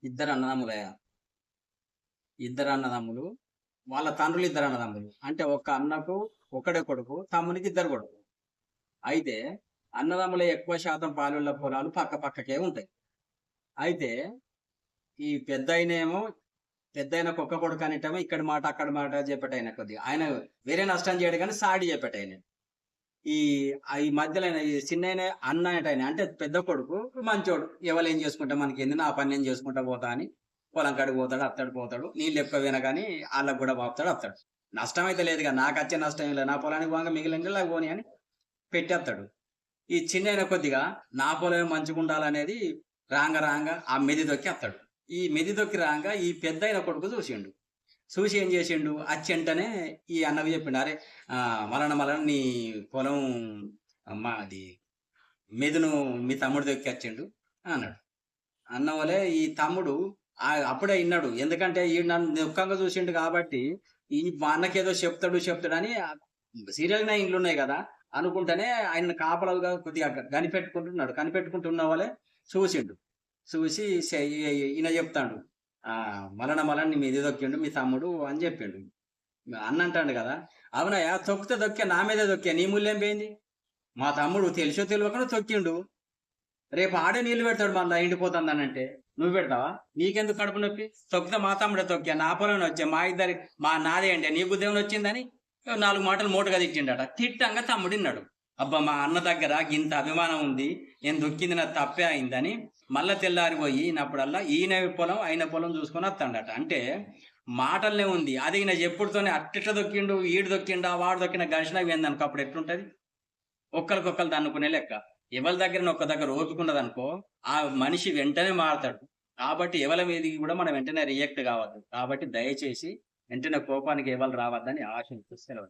ఇద్దరు అన్నదమ్ములయ్యా. ఇద్దరు అన్నదమ్ములు. వాళ్ళ తండ్రులు ఇద్దరు అన్నదమ్ములు. అంటే ఒక అన్నకు ఒకడే కొడుకు, తమ్మునికి ఇద్దరు కొడుకు. అయితే అన్నదమ్ముల ఎక్కువ శాతం పాలుள்ள పొలాలు పక్క పక్కకే ఉంటాయి. అయితే ఈ పెద్దాయనకు ఒక్క కొడుకు అనేటేమో ఇక్కడి మాట, అక్కడి మాట చెప్పేటాయన కొద్దిగా. ఆయన వేరే నష్టం చేయడు గానీ సాడి చెప్పేటాయన. ఈ ఈ మధ్యలో ఈ చిన్నాయన అన్న అనేటాయన అంటే పెద్ద కొడుకు మంచోడు. ఎవలేం చేసుకుంటా మనకేంది నా పని నేను చేసుకుంటా పోతా అని పొలం కాడికి పోతాడు, అత్తడు పోతాడు. నీళ్ళు ఎక్కువైనా గానీ ఆళ్ళకి గూడా పాపుతాడు, అత్తడు. నష్టమైతే లేదుగా. నాకచ్చే నష్టం ఏం లేదు. నా పొలానికి పోంగా మిగిలింది ఇలా పోనీ అని పెట్టేత్తాడు. ఈ చిన్నాయన కొద్దిగా నా పొలమే మంచిగుండాలనేది రాంగ రాంగ ఆ మెది దొక్కి అత్తడు. ఈ మెది దొక్కి రాంగ ఈ పెద్దాయన కొడుకు చూసిండు. చూసి ఏం చేసిండు? అచ్చెంటనే ఈ అన్నకి చెప్పిండు. "అరే మలన మలన నీ పొలం అది మెదును మీ తమ్ముడు దొక్కిచ్చిండు" అన్నాడు. అన్నవలే ఈ తమ్ముడు అప్పుడే ఇన్నాడు. ఎందుకంటే ఈడు నన్ను దుఃఖంగా చూసిండు కాబట్టి, మా అన్నకేదో చెప్తాడని సీరియల్ నైన్‌లున్నాయి గదా! అనుకుంటనే ఆయనను కాపలాగా కొద్దిగా కనిపెట్టుకుంటున్నాడు. కనిపెట్టుకుంటున్న వలే చూసిండు. చూసి ఈయన చెప్తాండు. "మలన మలన నీ మీద దొక్కిండు మీ తమ్ముడు" అని చెప్పిండు. అన్న అంటాండు గదా! "అవునయ్యా తొక్కితే దొక్కా నా మీదే దొక్కా నీ ముల్లేం పోయింది? మా తమ్ముడు తెలిసో తెలవకనో తొక్కిండు. రేపు ఆడే నీళ్లు పెడతాడు మళ్ళా ఎండిపోతుందనంటే. నువ్వు పెడతావా? నీకెందుకు కడుపు నొప్పి? తొక్కితే మా తమ్ముడే తొక్కా. నా పొలంలో వచ్చా. నాదే అండి. నీకు దేవుడొచ్చిందని 4 మాటలు మోటుగా తిట్టిండట. తిట్టంగా తమ్ముడిన్నాడు. అబ్బా! మా అన్న దగ్గర గింత అభిమానం ఉంది. నేను దొక్కింది నాది తప్పే అయిందని మళ్ళా తెల్లారిపోయి ఈనప్పుడల్లా ఈయన పొలం, ఆయన పొలం చూసుకొని వత్తాండట. అంటే మాటల్నే ఉంది. అది ఈయన చెప్పుడుతోనే అట్టిట్లా దొక్కిండు, ఈడు దొక్కిండా, వాడు దొక్కిన ఘర్షణ పోయిందనుకో అప్పుడు ఎట్లుంటది? ఒకళ్ళకొకళ్ళు దన్నుకునే లెక్క. ఎవరి దగ్గరన ఒక్క దగ్గర ఓపికున్నదనుకో, ఆ మనిషి వెంటనే మారతాడు. కాబట్టి ఎవల మీదకి గూడా మనం వెంటనే రియాక్ట్ గావద్దు. కాబట్టి దయచేసి వెంటనే కోపానికి ఎవరు రావద్దని ఆశిస్తూ సెలవు.